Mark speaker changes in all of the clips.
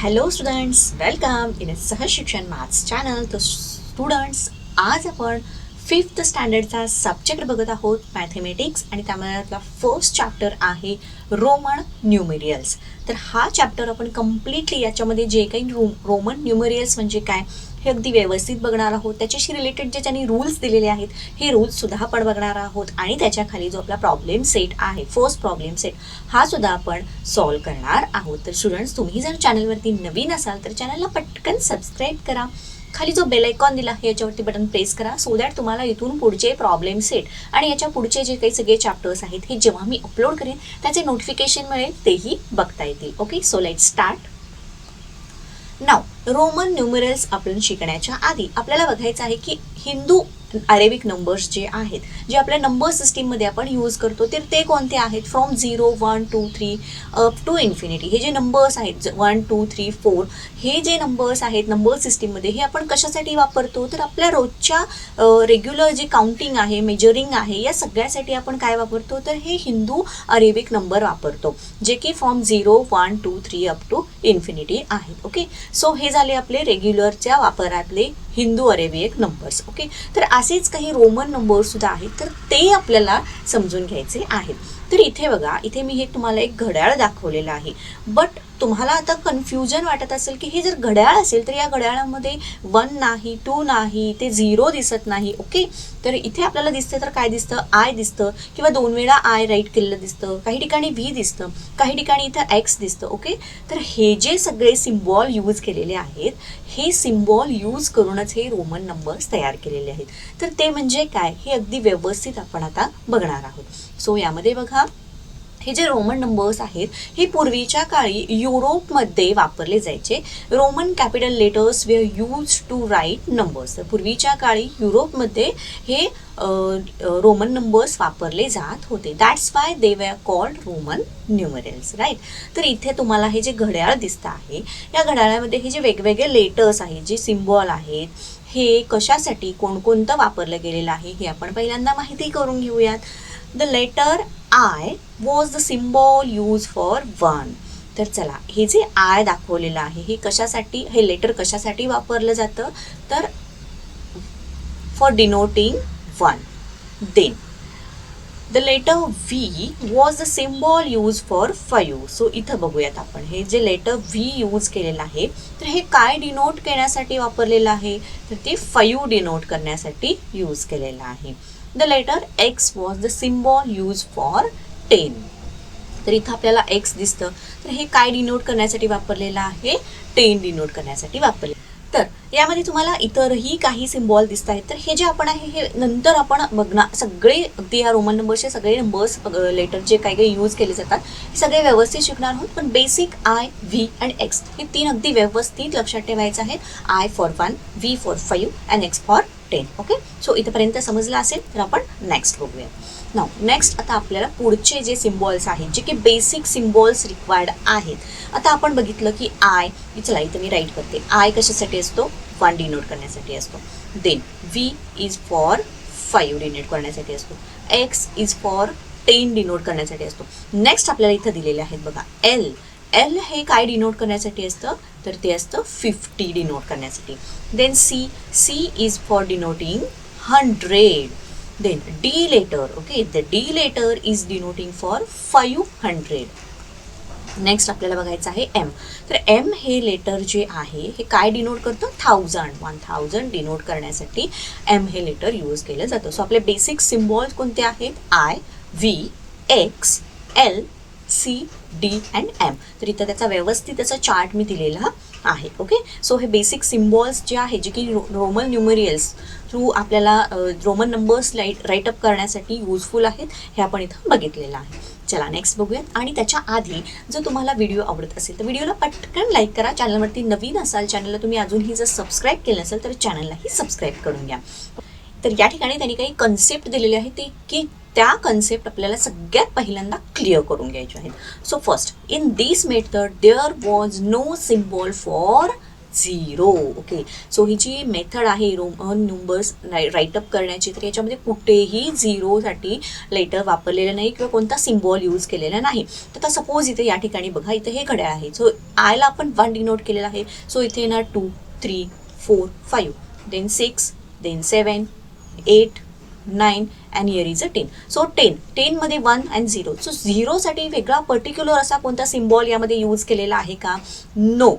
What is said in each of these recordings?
Speaker 1: Hello students, welcome in सहज शिक्षण maths channel. तर स्टुडंट्स, आज आपण 5th स्टँडर्डचा सब्जेक्ट बघत आहोत मॅथेमॅटिक्स, आणि त्यामधला फर्स्ट चॅप्टर आहे रोमन न्यूमेरियल्स. तर हा चॅप्टर आपण कम्प्लिटली याच्यामध्ये जे काही रोमन न्यूमेरियल्स म्हणजे काय हे अगदी व्यवस्थित बघणार आहोत. त्याच्याशी रिलेटेड जे त्यांनी रूल्स दिलेले आहेत हे रूल्स सुद्धा आपण बघणार आहोत, आणि त्याच्याखाली जो आपला प्रॉब्लेम सेट आहे, फर्स्ट प्रॉब्लेम सेट, हा सुद्धा आपण सॉल्व करणार आहोत. तर स्टुडंट्स, तुम्ही जर चॅनलवरती नवीन असाल तर चॅनलला पटकन सबस्क्राईब करा. खाली जो बेल आयकॉन दिला आहे याच्यावरती बटन प्रेस करा, सो दॅट तुम्हाला इथून पुढचे प्रॉब्लेम सेट आणि याच्या पुढचे जे काही सगळे चॅप्टर्स आहेत हे जेव्हा मी अपलोड करेन त्याचे नोटिफिकेशन मिळेल, तेही बघता येतील. Okay, so let's start. Now Roman numerals आपण शिकण्याच्या आधी आपल्याला बघायचं आहे की हिंदू अरेबिक नंबर्स जे आहेत, जे आपल्या नंबर सिस्टीममध्ये आपण यूज करतो, तर ते कोणते आहेत? From 0, 1, 2, 3 up to infinity. हे जे नंबर्स आहेत 1, 2, 3, 4 हे जे नंबर्स आहेत नंबर सिस्टीममध्ये, हे आपण कशासाठी वापरतो? तर आपल्या रोजच्या रेग्युलर जे काउंटिंग आहे, मेजरिंग आहे, या सगळ्यासाठी आपण काय वापरतो? तर हे हिंदू अरेबिक नंबर वापरतो, जे की फ्रॉम 0, 1, 2, 3 अप टू इन्फिनिटी आहेत. ओके, सो हे झाले आपले रेग्युलरच्या वापरातले हिंदू अरेबिक नंबर्स. ओके, तर असेच काही रोमन नंबर्स सुद्धा आहेत, तर ते आपल्याला समजून घ्यायचे आहेत. तर इथे बघा, इथे मी हे तुम्हाला एक घड्याळ दाखवलेलं आहे, बट तुम्हाला आता कन्फ्युजन वाटत असेल की हे जर घड्याळ असेल तर या घड्याळामध्ये 1 नाही, 2 नाही, ते 0 दिसत नाही. ओके, तर इथे आपल्याला दिसतं तर काय दिसतं? आय दिसतं, किंवा 2 वेळा आय राईट केलेलं दिसतं, काही ठिकाणी व्ही दिसतं, काही ठिकाणी इथं एक्स दिसतं. ओके, तर हे जे सगळे सिम्बॉल यूज केलेले आहेत, हे सिम्बॉल यूज करूनच हे रोमन नंबर्स तयार केलेले आहेत. तर ते म्हणजे काय हे अगदी व्यवस्थित आपण आता बघणार आहोत. सो यामध्ये बघा, हे जे रोमन नंबर्स आहेत हे पूर्वीच्या काळी युरोपमध्ये वापरले जायचे. Roman capital letters were used to write numbers. तर पूर्वीच्या काळी युरोपमध्ये हे रोमन नंबर्स वापरले जात होते. That's why they were called Roman numerals, right. तर इथे तुम्हाला हे जे घड्याळ दिसतं आहे, या घड्याळामध्ये हे जे वेगवेगळे लेटर्स आहेत, जे सिम्बॉल आहेत, हे कशासाठी कोणकोणतं वापरलं गेलेलं आहे हे आपण पहिल्यांदा माहिती करून घेऊयात. The letter I was the symbol used for 1. तर चला, हे जे आय दाखवलेलं आहे हे कशासाठी, हे लेटर कशासाठी वापरलं जातं? तर for denoting 1. Then the letter V was the symbol used for 5. So इथं बघूयात आपण, हे जे लेटर व्ही यूज केलेलं आहे, तर हे काय डिनोट करण्यासाठी वापरलेलं आहे? तर ते 5 डिनोट करण्यासाठी यूज केलेलं आहे. The letter X was the symbol used for 10. तर इथं आपल्याला एक्स दिसतं, तर हे काय डिनोट करण्यासाठी वापरलेलं आहे? 10 डिनोट करण्यासाठी वापरले. तर यामध्ये तुम्हाला इतरही काही सिम्बॉल दिसत आहेत, तर हे जे आपण आहे हे नंतर आपण बघणार. सगळे अगदी ह्या रोमन नंबर्सचे सगळे नंबर्स लेटर जे काही काही यूज केले जातात हे सगळे व्यवस्थित शिकणार आहोत. पण बेसिक आय, व्ही आणि एक्स हे 3 अगदी व्यवस्थित लक्षात ठेवायचं आहे. I for 1, V for 5 and x for 10. Okay, so इथंपर्यंत समजलं असेल. तर आपण नेक्स्ट बघूया. नाव नेक्स्ट आता आपल्याला पुढचे जे सिम्बॉल्स आहेत, जे की बेसिक सिम्बॉल्स रिक्वायर्ड आहेत. आता आपण बघितलं की आय, चला इथं मी राईट करते. आय कशासाठी असतो? 1 डिनोट करण्यासाठी असतो. Then V is for 5 denote करण्यासाठी असतो. एक्स इज फॉर 10 डिनोट करण्यासाठी असतो. नेक्स्ट आपल्याला इथं दिलेले आहेत बघा, एल. एल हे काय डिनोट करण्यासाठी असतं? तर ते असतं 50 डिनोट करण्यासाठी. Then C. C is for denoting 100. Then D letter, okay, the D letter is denoting for 500. Next आपल्याला बघायचं आहे एम. तर एम हे लेटर जे आहे हे काय डिनोट करतं? 1000 डिनोट करण्यासाठी एम हे लेटर यूज केलं जातं. सो आपले बेसिक सिम्बॉल्स कोणते आहेत? I, V, X, L, C, D and M. तर इथं त्याचा व्यवस्थित असा चार्ट मी दिलेला आहे. ओके, सो हे बेसिक सिम्बॉल्स जे आहे, जे की रोमन न्यूमरियल्स थ्रू आपल्याला रोमन नंबर्स राईटअप करण्यासाठी युजफुल आहेत, हे आपण इथं बघितलेलं आहे. चला नेक्स्ट बघूयात. आणि त्याच्या आधी जर तुम्हाला व्हिडिओ आवडत असेल तर व्हिडिओला पटकन लाईक करा. चॅनलवरती नवीन असाल, चॅनलला तुम्ही अजूनही जर सबस्क्राईब केलं नसेल तर चॅनललाही सबस्क्राईब करून घ्या. तर या ठिकाणी त्यांनी काही कन्सेप्ट दिलेले आहेत, ते की त्या कन्सेप्ट आपल्याला सगळ्यात पहिल्यांदा क्लिअर करून घ्यायचे आहेत. So first, in this method there was no symbol for 0. Okay, so ही जी मेथड आहे रोमन नंबर्स राईटअप करण्याची, तर याच्यामध्ये कुठेही झिरोसाठी लेटर वापरलेलं नाही किंवा कोणता सिम्बॉल यूज केलेला नाही. तर आता सपोज इथे या ठिकाणी बघा, इथे हे घड्याळ आहे, सो आयला आपण 1 डिनोट केलेलं आहे. सो इथे येणार 2, 3, 4, 5, then 6, then 7, 8, 9 and here is a 10. So 10 मध्ये 1 अँड 0. सो 0साठी वेगळा पर्टिक्युलर असा कोणता सिम्बॉल यामध्ये यूज केलेला आहे का? No,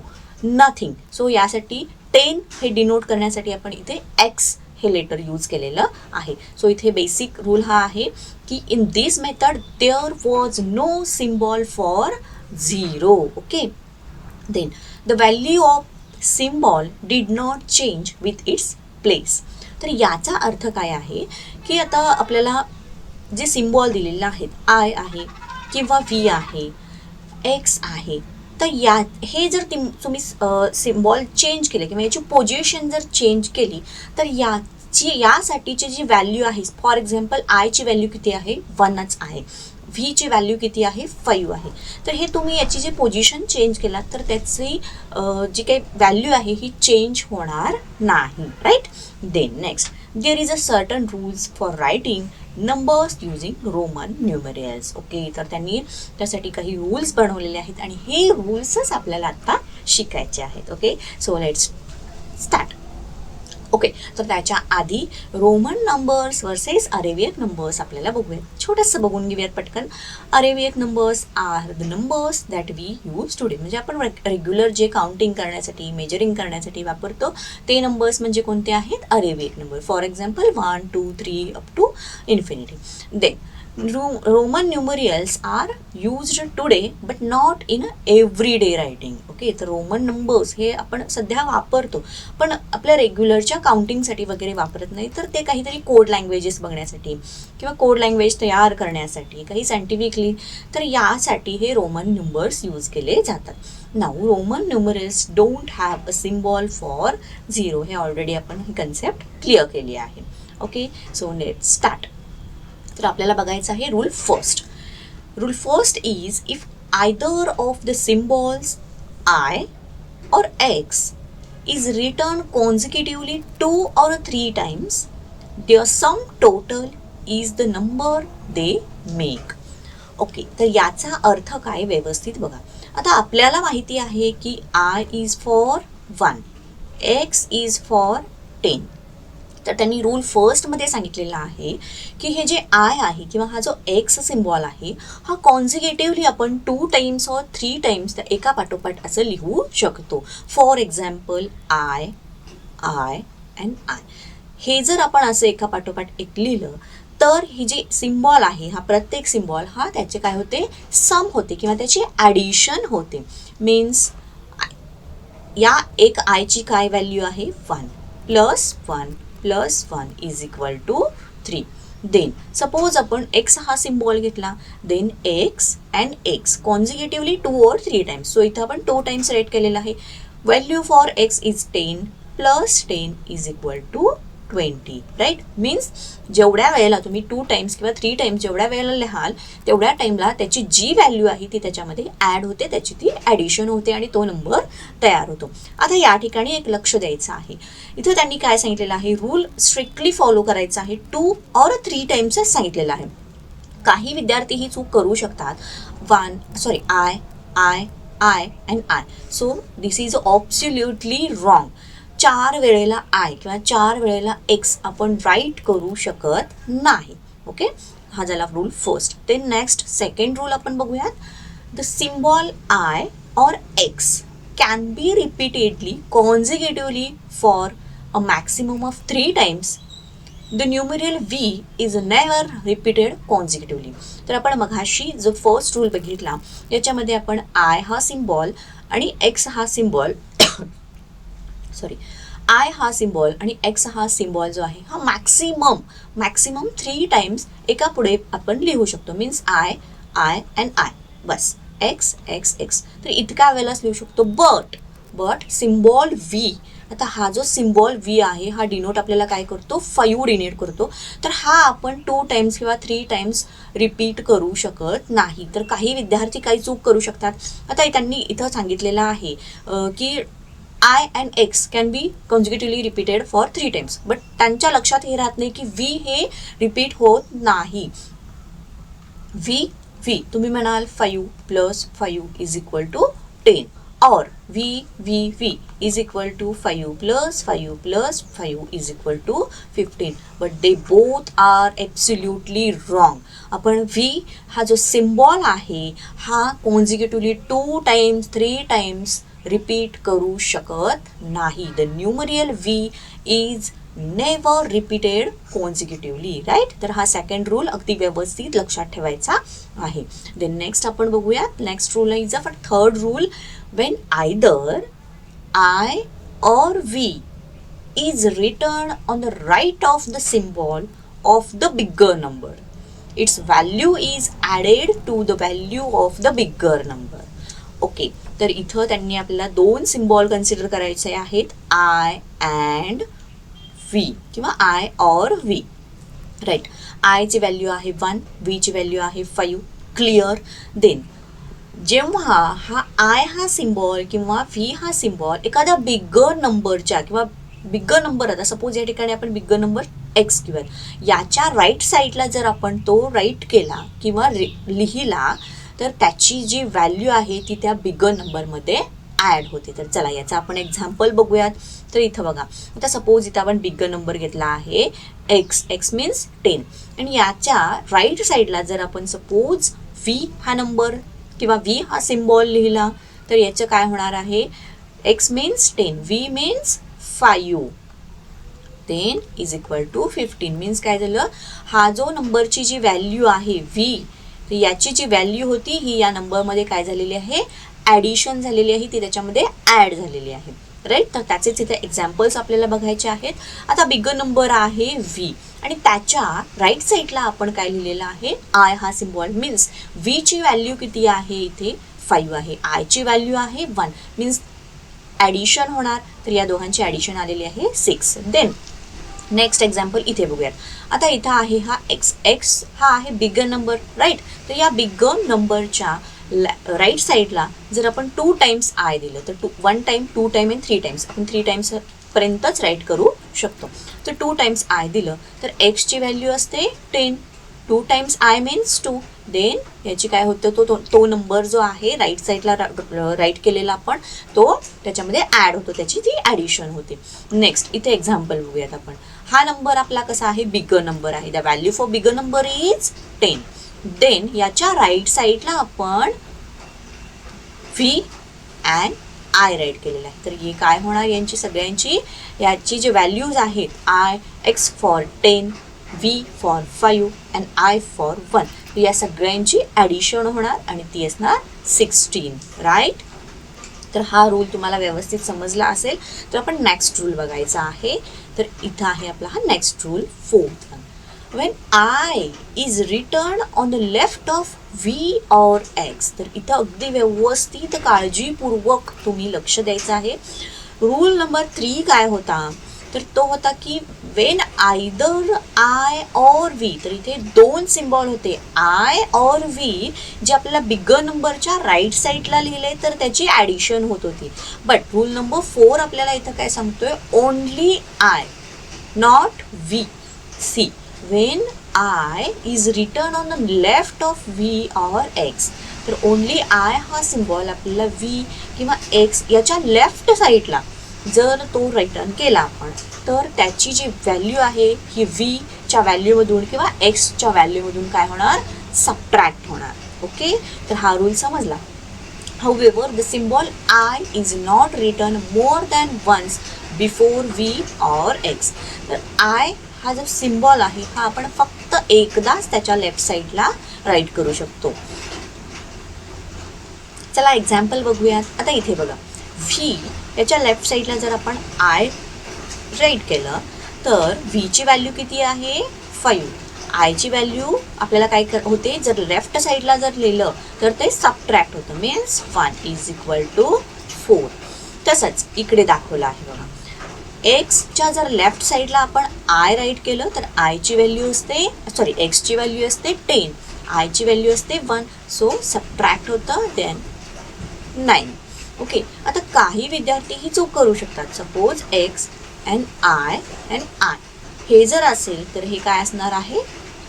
Speaker 1: nothing. सो यासाठी 10 हे डिनोट करण्यासाठी आपण इथे एक्स हे लेटर यूज केलेलं आहे. सो इथे बेसिक रूल हा आहे की in this method there was no symbol for 0. Okay, then the value of symbol did not change with its place. तर याचा अर्थ काय आहे की आता आपल्याला जे सिम्बॉल दिलेले आहेत, आय आहे किंवा व्ही आहे, एक्स आहे, तर या हे जर तुम्ही सिम्बॉल चेंज केले किंवा याची पोझिशन जर चेंज केली, तर यासाठीची जी व्हॅल्यू आहे, फॉर एक्झाम्पल आयची व्हॅल्यू किती आहे? 1च आहे. व्हीची व्हॅल्यू किती आहे? 5 आहे. तर हे तुम्ही याची जी पोझिशन चेंज केला तर त्याची जी काही व्हॅल्यू आहे ही चेंज होणार नाही, right. Then next, there is a certain rules for writing numbers using Roman numerals. Okay, तर त्यांनी त्यासाठी काही रूल्स बनवलेले आहेत आणि हे रूल्सच आपल्याला आता शिकायचे आहेत. Okay, so let's start. Okay, तर त्याच्या आधी Roman numbers versus Arabian numbers आपल्याला बघूयात. छोटंसं बघून घेऊयात पटकन. Arabian numbers are the numbers that we use today. म्हणजे आपण रेग्युलर जे काउंटिंग करण्यासाठी, मेजरिंग करण्यासाठी वापरतो ते नंबर्स म्हणजे कोणते आहेत? Arabian number. For example 1, 2, 3 up to infinity. Then Roman numerals are used today but not in everyday writing. Okay, तर रोमन नंबर्स हे आपण सध्या वापरतो पण आपल्या रेग्युलरच्या काउंटिंगसाठी वगैरे वापरत नाही, तर ते काहीतरी कोड लँग्वेजेस बघण्यासाठी किंवा कोड लँग्वेज तयार करण्यासाठी, काही सायंटिफिकली, तर यासाठी हे रोमन नंबर्स यूज केले जातात. Now Roman numerals don't have a symbol for 0. हे ऑलरेडी आपण ही कन्सेप्ट क्लिअर केली आहे. Okay, so let's start. तर आपल्याला बघायचं आहे rule first. Rule first is if either of the symbols I or X is written consecutively 2 or 3 times, their sum total is the number they make. Okay, तर याचा अर्थ काय व्यवस्थित बघा. आता आपल्याला माहिती आहे की I is for 1, X is for 10. तर त्यांनी रूल फर्स्टमध्ये सांगितलेला आहे की हे जे आय आहे किंवा हा जो एक्स सिम्बॉल आहे हा कॉन्झिक्युटिव्हली आपण 2 टाइम्स और 3 टाइम्स त्या एका पाठोपाठ असं लिहू शकतो. For example I, I and I. हे जर आपण असं एका पाठोपाठ एक लिहिलं तर ही जी सिम्बॉल आहे, हा प्रत्येक सिम्बॉल हा त्याचे काय होते? सम होते किंवा त्याची ॲडिशन होते. मीन्स या एक आयची काय व्हॅल्यू आहे? 1 plus 1 plus 1 is equal to 3. Then suppose आपण एक्स हा सिम्बॉल घेतला, then X and X consecutively 2 or 3 times. So इथं आपण 2 टाइम्स राईट केलेला आहे. Value for X is 10 plus 10 is equal to 20, right. Means जेवढ्या वेळेला तुम्ही 2 टाइम्स किंवा 3 टाइम्स जेवढ्या वेळेला लिहाल तेवढ्या टाइमला त्याची जी व्हॅल्यू आहे ती त्याच्यामध्ये ॲड होते, त्याची ती ॲडिशन होते आणि तो नंबर तयार होतो. आता या ठिकाणी एक लक्ष द्यायचं आहे. इथं त्यांनी काय सांगितलेलं आहे? रूल स्ट्रिक्टली फॉलो करायचा आहे. 2 or 3 टाइम्सच सांगितलेलं आहे. काही विद्यार्थी ही चूक करू शकतात. I, I, I and I. So this is absolutely wrong. 4 वेळेला आय किंवा 4 वेळेला एक्स आपण राईट करू शकत नाही. ओके, हा झाला रूल फर्स्ट. ते नेक्स्ट सेकंड रूल आपण बघूयात. The symbol I or X can be repeatedly consecutively for a maximum of 3 times. The numeral V is never repeated consecutively. तर आपण मघाशी जो फर्स्ट रूल बघितला याच्यामध्ये आपण आय हा सिम्बॉल आणि एक्स हा सिम्बॉल आय हा सिम्बॉल आणि एक्स हा सिम्बॉल जो आहे हा मॅक्सिमम 3 टाइम्स एका पुढे आपण लिहू शकतो. Means I, I and I, bus x, x, x. तर इतक्या वेळेलाच लिहू शकतो. बट सिम्बॉल व्ही, आता हा जो सिम्बॉल व्ही आहे हा डिनोट आपल्याला काय करतो? 5 डिनोट करतो. तर हा आपण 2 टाइम्स किंवा 3 टाइम्स रिपीट करू शकत नाही. तर काही विद्यार्थी काही चूक करू शकतात. आता त्यांनी इथं सांगितलेलं आहे की I and X can be consecutively repeated for 3 times, but त्यांच्या लक्षात हे राहत नाही की व्ही हे रिपीट होत नाही. व्ही तुम्ही म्हणाल 5 + 5 = 10 or V is equal to 5 + 5 + 5 = 15, but they both are absolutely wrong. आपण V हा जो सिम्बॉल आहे हा कॉन्झिक्युटिव्हली 2 टाइम्स 3 टाइम्स रिपीट करू शकत नाही. The numeral V is never repeated consecutively, right. तर हा सेकंड रूल अगदी व्यवस्थित लक्षात ठेवायचा आहे. देन नेक्स्ट आपण बघूयात. Next rule is a third rule. when either I or V is written on the right of the symbol of the bigger number, its value is added to the value of the bigger number. Okay, तर इथं त्यांनी आपल्याला 2 symbol consider करायचे आहेत, I and V किंवा I or V, right. I ची value आहे 1, V ची व्हॅल्यू आहे 5. क्लिअर. देन जेव्हा हा आय हा सिम्बॉल किंवा व्ही हा सिम्बॉल एखाद्या बिगर नंबरच्या किंवा बिगर नंबर, आता सपोज या ठिकाणी आपण बिगर नंबर एक्स किंवा याच्या राईट साईडला जर आपण तो राईट केला किंवा लिहिला तर त्याची जी व्हॅल्यू आहे ती त्या बिगर नंबरमध्ये ॲड होते. तर चला याचा आपण एक्झाम्पल बघूयात. तर इथं बघा, आता सपोज इथं आपण बिगर नंबर घेतला आहे एक्स मीन्स 10, आणि याच्या राईट साईडला जर आपण सपोज व्ही हा नंबर किंवा व्ही हा सिम्बॉल लिहिला तर याचं काय होणार आहे, x means 10, V means 5, 10 = 15. Means काय झालं, हा जो नंबरची जी व्हॅल्यू आहे व्ही, तर याची जी व्हॅल्यू होती ही या नंबरमध्ये काय झालेली आहे, ॲडिशन झालेली आहे, ती त्याच्यामध्ये ॲड झालेली आहे, राईट. तर त्याचेच इथे एक्झाम्पल्स आपल्याला बघायचे आहेत. आता बिगर नंबर आहे व्ही आणि त्याच्या राईट साईडला आपण काय लिहिलेलं आहे, आय हा सिम्बॉल. मीन्स व्ही ची व्हॅल्यू किती आहे, इथे 5 आहे, आय ची व्हॅल्यू आहे 1, मीन्स ॲडिशन होणार, तर या दोघांची ॲडिशन आलेली आहे 6. देन नेक्स्ट एक्झाम्पल इथे बघूयात. आता इथं आहे हा एक्स हा आहे बिगर नंबर, राईट. तर या बिगर नंबरच्या राईट साईडला जर आपण 2 टाइम्स आय दिलं तर 1 टाइम 2 टाइम आणि 3 टाइम्स, आपण 3 टाइम्स पर्यंतच राईट करू शकतो. तर 2 टाइम्स आय दिलं तर एक्सची व्हॅल्यू असते 10, 2 टाइम्स आय मीन्स 2. देन याची काय होतं, तो नंबर जो आहे राईट साईडला राईट केलेला आपण तो त्याच्यामध्ये ॲड होतो, त्याची ती ॲडिशन होते. नेक्स्ट इथे एक्झाम्पल बघूयात आपण. हा नंबर आपला कसा आहे, बिगर नंबर आहे. The value for bigger number is 10. Then याच्या राईट साईडला आपण व्ही अँड आय राईट केलेला आहे. तर हे काय होणार, यांची सगळ्यांची याची जे व्हॅल्यूज आहेत, I x for 10, V for 5 and I for 1, या सगळ्यांची ॲडिशन होणार आणि ती असणार 16, राईट. तर हा रूल तुम्हाला व्यवस्थित समजला असेल. तर आपण नेक्स्ट रूल बघायचा आहे. तर इथं आहे आपला हा next rule, 4th. when I is written on the left of V or X, तर इथं अगदी व्यवस्थित काळजीपूर्वक तुम्ही लक्ष द्यायचं आहे. रूल नंबर 3 काय होता, तर तो होता की when either I or V, तर इथे 2 सिम्बॉल होते I or V, जे आपल्याला बिगर नंबरच्या राईट साईडला लिहिले तर त्याची ॲडिशन होत होती. बट रूल नंबर 4 आपल्याला इथं काय सांगतोय, only I not V. See, when I is written on the left of V or X, तर ओनली I हा सिम्बॉल आपल्याला V किंवा X याच्या लेफ्ट साईडला जर तो रिटर्न केला आपण, तर त्याची जी व्हॅल्यू आहे ही V च्या व्हॅल्यूमधून किंवा X च्या व्हॅल्यूमधून काय होणार, सबट्रॅक्ट होणार. ओके, तर हा रूल समजला. However, the symbol I is not written more than once before V or X. तर I हा जो सिम्बॉल आहे हा आपण फक्त एकदाच त्याच्या लेफ्ट साईडला राईट करू शकतो. चला एक्झाम्पल बघूयात. आता इथे बघा, V याच्या लेफ्ट साईडला जर आपण I राईट केलं तर V ची व्हॅल्यू किती आहे, 5. आय ची व्हॅल्यू आपल्याला काय होते, जर लेफ्ट साईडला जर लिहिलं तर ते सबट्रॅक्ट होतं, मीन्स 1 = 4. तसंच इकडे दाखवलं आहे बघा, एक्सच्या जर लेफ्ट साईडला आपण आय राईट केलं तर आयची व्हॅल्यू असते, सॉरी एक्सची व्हॅल्यू असते 10, आयची व्हॅल्यू असते 1, सो सबट्रॅक्ट होतं, देन 9. ओके, आता काही विद्यार्थी ही चूक करू शकतात. सपोज एक्स अँड आय हे जर असेल तर हे काय असणार आहे,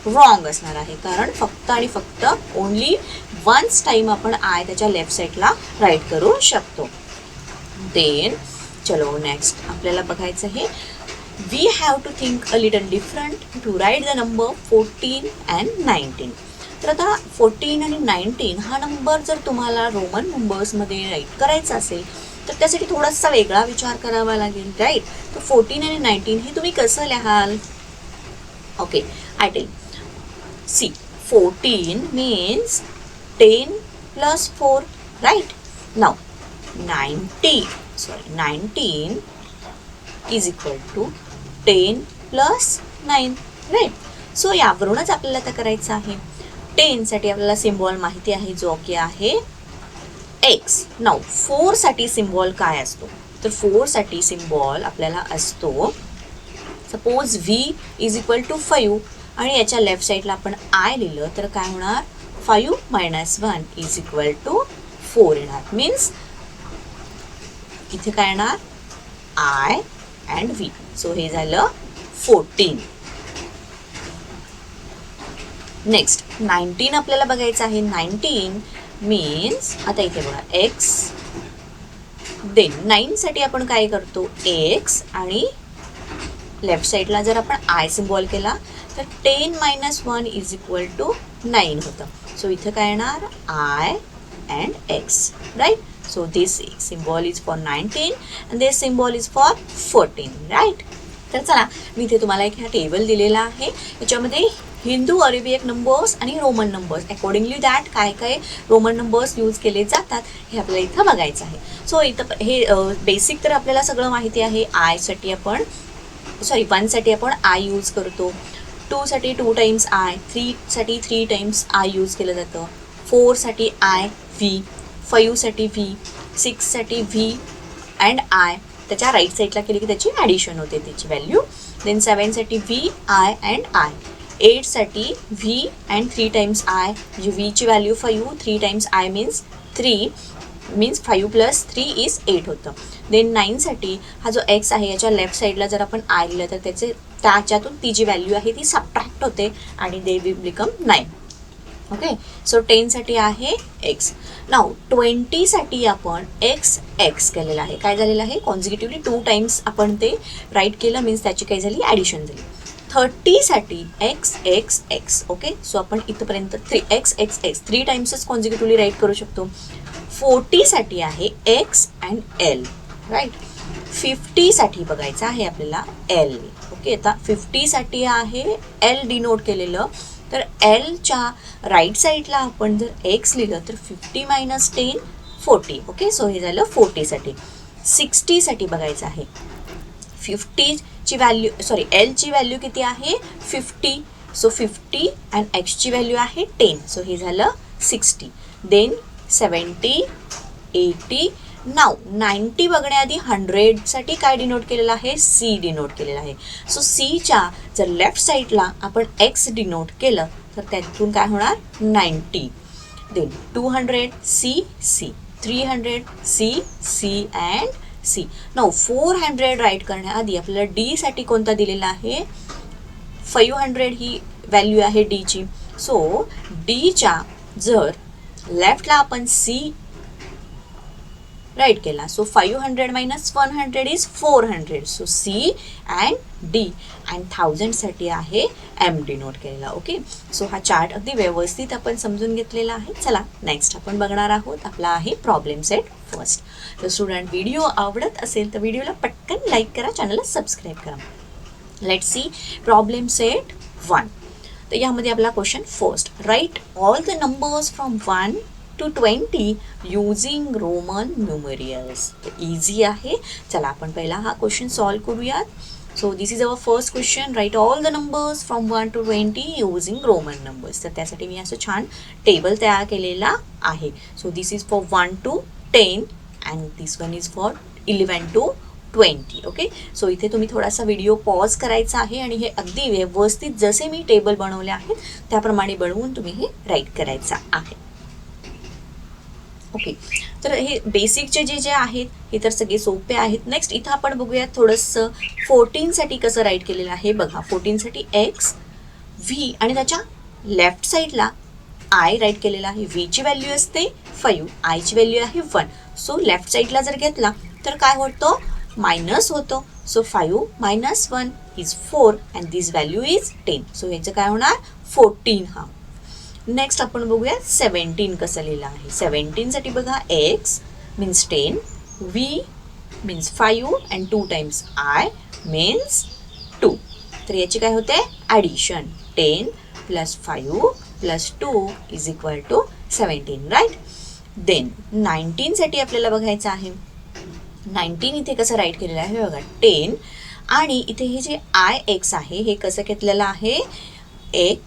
Speaker 1: रॉंग असणार आहे, कारण फक्त आणि फक्त ओनली वन्स टाइम आपण आय त्याच्या लेफ्ट साईडला राईट करू शकतो. देन चलो नेक्स्ट आपल्याला बघायचं आहे, we have to think a little different to write the number 14 and 19. तर आता 14 आणि 19 हा नंबर जर तुम्हाला रोमन नंबर्समध्ये राईट करायचा असेल तर त्यासाठी थोडासा वेगळा विचार करावा लागेल, राईट. तर 14 आणि 19 हे तुम्ही कसं लिहाल? Okay, I tell. See, 14 means 10 plus 4, right? Now 19 is equal to 10 plus 9, right? So यावरूनच आपल्याला आता करायचं आहे. 10 साठी आपल्याला सिम्बॉल माहिती आहे जो की आहे एक्स. नाउ 4 साठी सिम्बॉल काय असतो? तर 4 साठी सिम्बॉल आपल्याला असतो, suppose v is equal to 5 आणि याच्या लेफ्ट साईडला आपण आय लिहिलं तर काय होणार, 5 - 1 इज इक्वल टू 4 येणार. मीन्स इथे काय येणार, आय अँड व्ही. सो हे झालं 14. नेक्स्ट 19 आपल्याला बघायचं आहे. 19 मीन्स आता इथे बघा एक्स, देन 9 साठी आपण काय करतो, एक्स आणि लेफ्ट साईडला जर आपण आय सिम्बॉल केला तर 10 - 1 इज इक्वल टू 9 होतं. सो इथं काय येणार, I and X, right. So this symbol is for 19 and this symbol is for 14, right. तर चला मी इथे तुम्हाला एक हा टेबल दिलेला आहे, याच्यामध्ये हिंदू अरेबियक नंबर्स आणि रोमन नंबर्स अकॉर्डिंगली दॅट काय काय रोमन नंबर्स यूज केले जातात हे आपल्याला इथं बघायचं आहे. सो इथं हे बेसिक तर आपल्याला सगळं माहिती आहे. आयसाठी आपण 1 साठी आपण आय यूज करतो, 2 साठी 2 टाइम्स आय, 3 साठी 3 टाइम्स आय यूज केलं जातं, 4 साठी आय व्ही, 5 साठी व्ही, 6 साठी व्ही अँड आय त्याच्या राईट साईडला केली की त्याची ॲडिशन होते त्याची व्हॅल्यू. देन 7 साठी व्ही आय अँड आय, 8 साठी व्ही अँड 3 टाइम्स आय, म्हणजे व्हीची value 5, 3 times I means 3, means 5 + 3 is 8 होतं. देन 9 साठी हा जो एक्स आहे याच्या लेफ्ट साईडला जर आपण आय लिहिलं तर त्याच्यातून ती जी व्हॅल्यू आहे ती सबट्रॅक्ट होते आणि they will become 9. Okay, so 10 साठी आहे एक्स. नाउ 20 साठी आपण एक्स केलेलं आहे. काय झालेलं आहे, कॉन्झिक्युटिव्हली 2 टाइम्स आपण ते राईट केलं, मीन्स त्याची काय झाली, ॲडिशन झाली. 30 साठी एक्स. ओके, सो आपण इथपर्यंत 3 3 टाइम्सच कॉन्झिक्युटिव्हली राईट करू शकतो. 40 साठी आहे एक्स अँड एल, राईट. 50 साठी बघायचं आहे आपल्याला एल. ओके, आता 50 साठी आहे एल डिनोट केलेलं, तर एलच्या राईट साईडला आपण जर एक्स लिहिलं तर 50 - 10 40. ओके, सो हे झालं 40 साठी. 60 साठी बघायचं आहे, 50 ची व्हॅल्यू एलची व्हॅल्यू किती आहे, 50. सो 50 अँड एक्सची व्हॅल्यू आहे 10. सो हे झालं 60. देन 70, 80. नाउ 90 बघण्याआधी 100 साठी काय डिनोट केलेलं आहे, सी डिनोट केलेलं आहे. सो सीच्या जर लेफ्ट साईडला आपण एक्स डिनोट केलं तर त्यातून काय होणार, 90. Then 200 C, 300 C and C. Now 400 write करण्याआधी आपल्याला डी साठी कोणता दिलेला आहे, 500 ही व्हॅल्यू आहे डीची. सो डीच्या जर लेफ्टला आपण सी राईट केला, so 500 - 100 is 400. So C and D and 1000 साठी आहे एम डिनोट केलेला. ओके, सो हा चार्ट अगदी व्यवस्थित आपण समजून घेतलेला आहे. चला नेक्स्ट आपण बघणार आहोत, आपला आहे प्रॉब्लेम सेट फर्स्ट. तर स्टुडंट, व्हिडिओ आवडत असेल तर व्हिडिओला पटकन लाईक करा, चॅनलला सबस्क्राईब करा. Let's see problem set 1. तर यामध्ये आपला question first, write all the numbers from 1 to 20 using Roman numerals. तर इझी आहे. चला आपण पहिला हा क्वेश्चन सॉल्व करूयात. So this is our first question, write all the numbers from 1 to 20 using Roman numbers. तर त्यासाठी मी असं छान टेबल तयार केलेला आहे. So this is for 1 to 10 and this one is for 11 to 20. Okay, so इथे तुम्ही थोडासा व्हिडिओ पॉज करायचा आहे आणि हे अगदी व्यवस्थित जसे मी टेबल बनवले आहेत त्याप्रमाणे बनवून तुम्ही हे राईट करायचं आहे. ओके, तर हे बेसिकचे जे आहेत हे तर सगळे सोपे आहेत. नेक्स्ट इथं आपण बघूया थोडंसं 14साठी कसं राईट केलेलं आहे बघा. 14साठी एक्स व्ही आणि त्याच्या लेफ्ट साईडला आय राईट केलेला आहे. व्हीची व्हॅल्यू असते 5, आयची व्हॅल्यू आहे 1. सो लेफ्ट साईडला जर घेतला तर काय होतं, मायनस होतं. So 5 - 1 is 4 and this value is 10. So ह्याचं काय होणार 14 हा. नेक्स्ट आपण बघूया 17 कसं लिहिलं आहे. 17साठी बघा X means 10, V means 5 and 2 times I means 2. तर याची काय होते addition. 10 + 5 + 2 is equal to 17 right. Then 19साठी आपल्याला बघायचं आहे. 19 इथे कसं राईट केलेलं आहे बघा. 10 आणि इथे हे जे आय एक्स आहे हे कसं घेतलेलं आहे, एक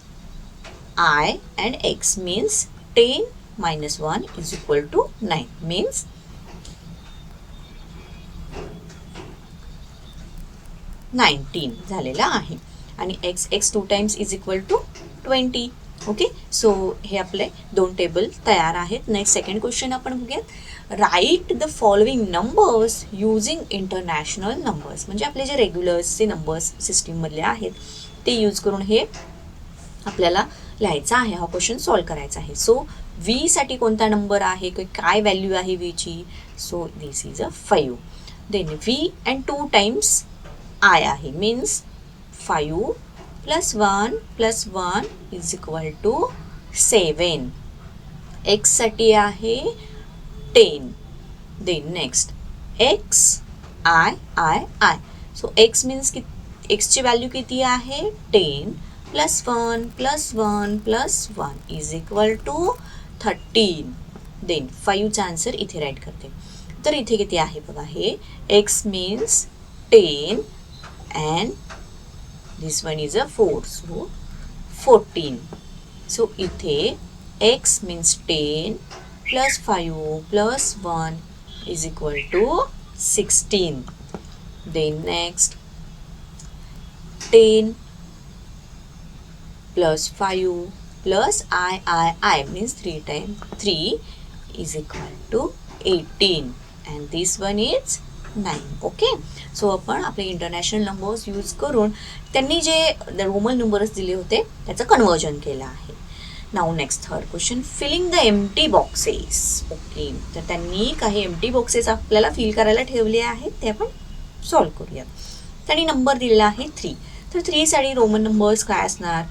Speaker 1: I and x means 10 - 1 is equal to 9 means 19 झालेला आहे. आणि x 2 times is equal to 20. Okay, so हे आपले 2 टेबल तयार आहेत. नेक्स्ट सेकंड क्वेश्चन आपण बघूयात. Write the following numbers using international numbers. म्हणजे आपले जे रेग्युलर्सचे नंबर्स सिस्टीममधले आहेत ते यूज करून हे आपल्याला लिहायचा आहे. हा क्वेश्चन सॉल्व करायचा आहे. सो व्हीसाठी कोणता नंबर आहे, काय व्हॅल्यू आहे व्हीची. So this is a 5. Then V and 2 times I आहे मीन्स 5 + 1 + 1 इज इक्वल टू 7. एक्ससाठी आहे 10. Then next X I I I. So X means एक्सची व्हॅल्यू किती आहे 10 + 1 + 1 + 1 इज इक्वल टू 13. देन 5चा आन्सर इथे राईट करते. तर इथे किती आहे बघा. हे X means 10 and this one is a 4. So 14. So इथे X means 10 + 5 + 1 is equal to 16. Then next 10 + 5 + I means 3 times 3 is equal to 18 and this one is 9. Okay, so आपण आपले इंटरनॅशनल नंबर्स यूज करून त्यांनी जे Roman numbers दिले होते त्याचं conversion केलं आहे. Now next third question. Filling the empty boxes. Okay, तर त्यांनी काही एम्प्टी बॉक्सेस आपल्याला फिल करायला ठेवले आहेत ते आपण सॉल्व करूया. त्यांनी नंबर दिलेला आहे 3. तर 3साठी रोमन नंबर्स काय असणार,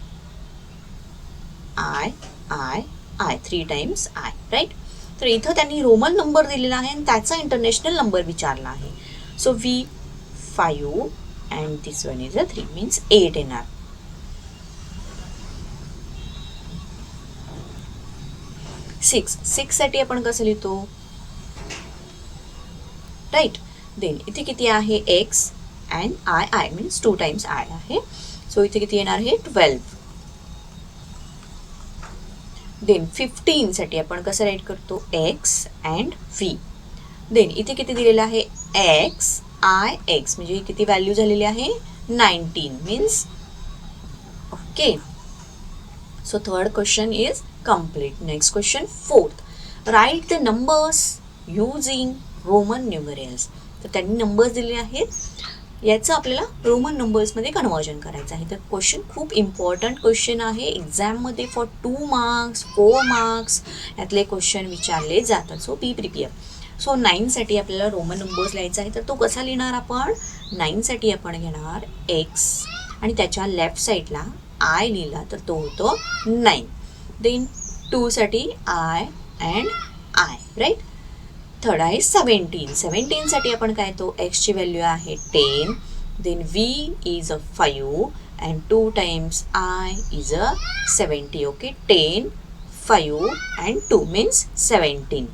Speaker 1: I 3 टाइम्स I राईट. तर इथं त्यांनी रोमन नंबर दिलेला आहे आणि त्याचा इंटरनॅशनल नंबर विचारला आहे. So V 5 and this one is a 3 means 8 येणार. सिक्ससाठी आपण कसं लिहितो राईट. देन इथे किती आहे x and I means 2 times I आहे. सो इथे किती येणार आहे 12. देन 15साठी आपण कसं राईट करतो एक्स अँड व्ही. देन इथे किती दिलेलं आहे एक्स आय एक्स म्हणजे किती व्हॅल्यू झालेली आहे 19 means. Okay, so third question is complete. Next question fourth. Write the numbers using Roman numerals. तर त्यांनी नंबर्स दिले आहेत, याचं आपल्याला रोमन नंबर्समध्ये कन्वर्जन करायचं आहे. तर क्वेश्चन खूप इम्पॉर्टंट क्वेश्चन आहे. एक्झाममध्ये फॉर 2 मार्क्स 4 मार्क्स यातले क्वेश्चन विचारले जातात. So be prepare. सो 9साठी आपल्याला रोमन नंबर्स लिहायचा आहे. तर तो कसा लिहिणार आपण. 9साठी आपण घेणार एक्स आणि त्याच्या लेफ्ट साईडला आय लिहिला तर तो होतो 9. देन 2साठी I and I right. Third आहे 17साठी आपण काय तो एक्सची व्हॅल्यू आहे 10. Then V is a 5 and 2 times I is a 70. Okay, 10 5 and 2 means 17.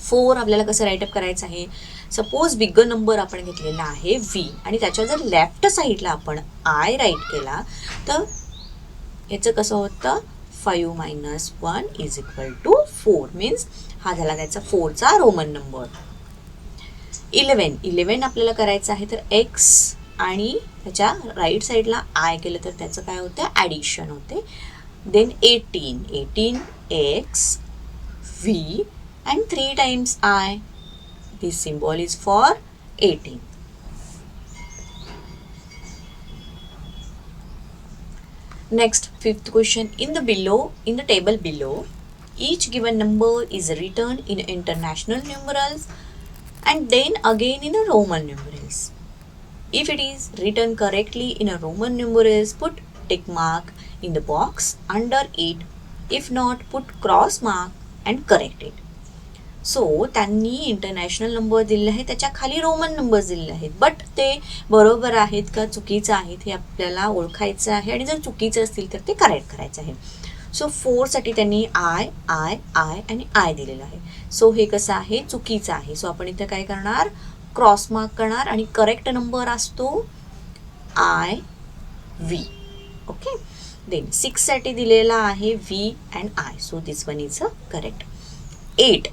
Speaker 1: 4 आपल्याला कसं राईटअप करायचं आहे. सपोज बिगर नंबर आपण घेतलेला आहे व्ही आणि त्याच्या जर लेफ्ट साईडला आपण आय राईट केला तर याचं कसं होतं 5 - 1 इज इक्वल टू 4 मीन्स हा झाला त्याचा 4चा रोमन नंबर. 11 आपल्याला करायचं आहे. तर एक्स आणि त्याच्या राईट साईडला आय केलं तर त्याचं काय होतं ॲडिशन होते. Then 18 X V and 3 times I. This symbol is for 18. Next, fifth question. In the table below, each given number is written in international numerals and then again in a Roman numerals. If it is written correctly in a Roman numerals, put tick mark in the box under it. If not, put cross mark and correct it. So त्यांनी international number दिले आहेत, त्याच्या खाली Roman numbers दिलेले आहेत, but ते बरोबर आहेत का चुकीचं आहेत हे आपल्याला ओळखायचं आहे आणि जर चुकीचं असतील तर ते करेक्ट करायचं आहे. सो 4 साठी त्यांनी आय आय आय आणि आय दिलेलं आहे. सो हे कसं आहे, चुकीचं आहे. सो आपण इथं काय करणार, क्रॉस मार्क करणार आणि करेक्ट नंबर असतो आय व्ही. ओके. देन 6 साठी दिलेला आहे V and I. So this one is a correct. 8.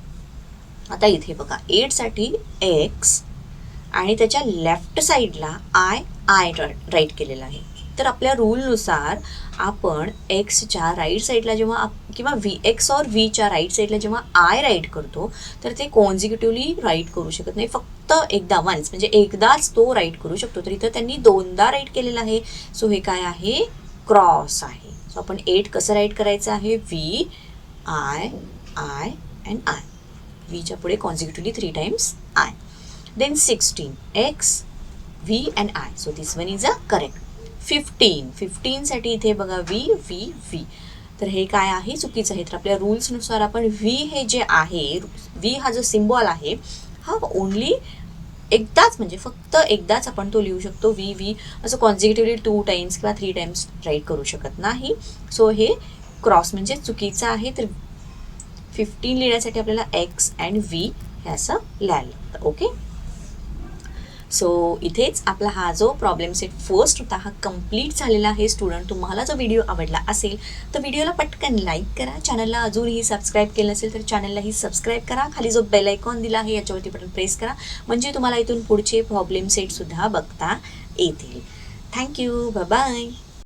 Speaker 1: आता इथे बघा 8 साठी एक्स आणि त्याच्या लेफ्ट साईडला आय आय राईट केलेला आहे. तर आपल्या रूलनुसार आपण एक्सच्या राईट साईडला जेव्हा किंवा व्ही एक्स और व्हीच्या राईट साईडला जेव्हा आय राईट करतो तर ते कॉन्झिक्युटिव्हली राईट करू शकत नाही, फक्त एकदा वन्स म्हणजे एकदाच तो राईट करू शकतो. तर इथं त्यांनी 2दा राईट केलेला आहे. सो हे काय आहे, क्रॉस आहे. सो आपण 8 कसं राईट करायचं आहे, V I I and I. व्हीच्या पुढे consecutively 3 times I. Then 16 X V and I. So this one is a correct. 15 साठी इथे बघा व्ही व्ही व्ही. तर हे काय आहे, चुकीचं आहे. तर आपल्या रूल्सनुसार आपण व्ही हे जे आहे, व्ही हा जो सिम्बॉल आहे हा ओनली एकदाच म्हणजे फक्त एकदाच आपण तो लिहू शकतो. व्ही व्ही असं कॉन्झिक्युटिव्हली 2 टाइम्स किंवा 3 टाइम्स राईट करू शकत नाही. सो हे क्रॉस म्हणजे चुकीचं आहे. तर 15 लिहिण्यासाठी आपल्याला एक्स अँड व्ही हे असं लिहायला लागतं. ओके. सो इथेच आपला हा जो प्रॉब्लेम सेट फर्स्ट होता हा कंप्लीट झालेला आहे. स्टुडंट, तुम्हाला जो व्हिडिओ आवडला असेल तर व्हिडिओला पटकन लाईक करा. चॅनलला अजूनही सबस्क्राईब केलं नसेल तर चॅनललाही सबस्क्राईब करा. खाली जो बेल आयकॉन दिला आहे याच्यावरती बटन प्रेस करा म्हणजे तुम्हाला इथून पुढचे प्रॉब्लेम सेटसुद्धा बघता येतील. थँक्यू. Bye bye.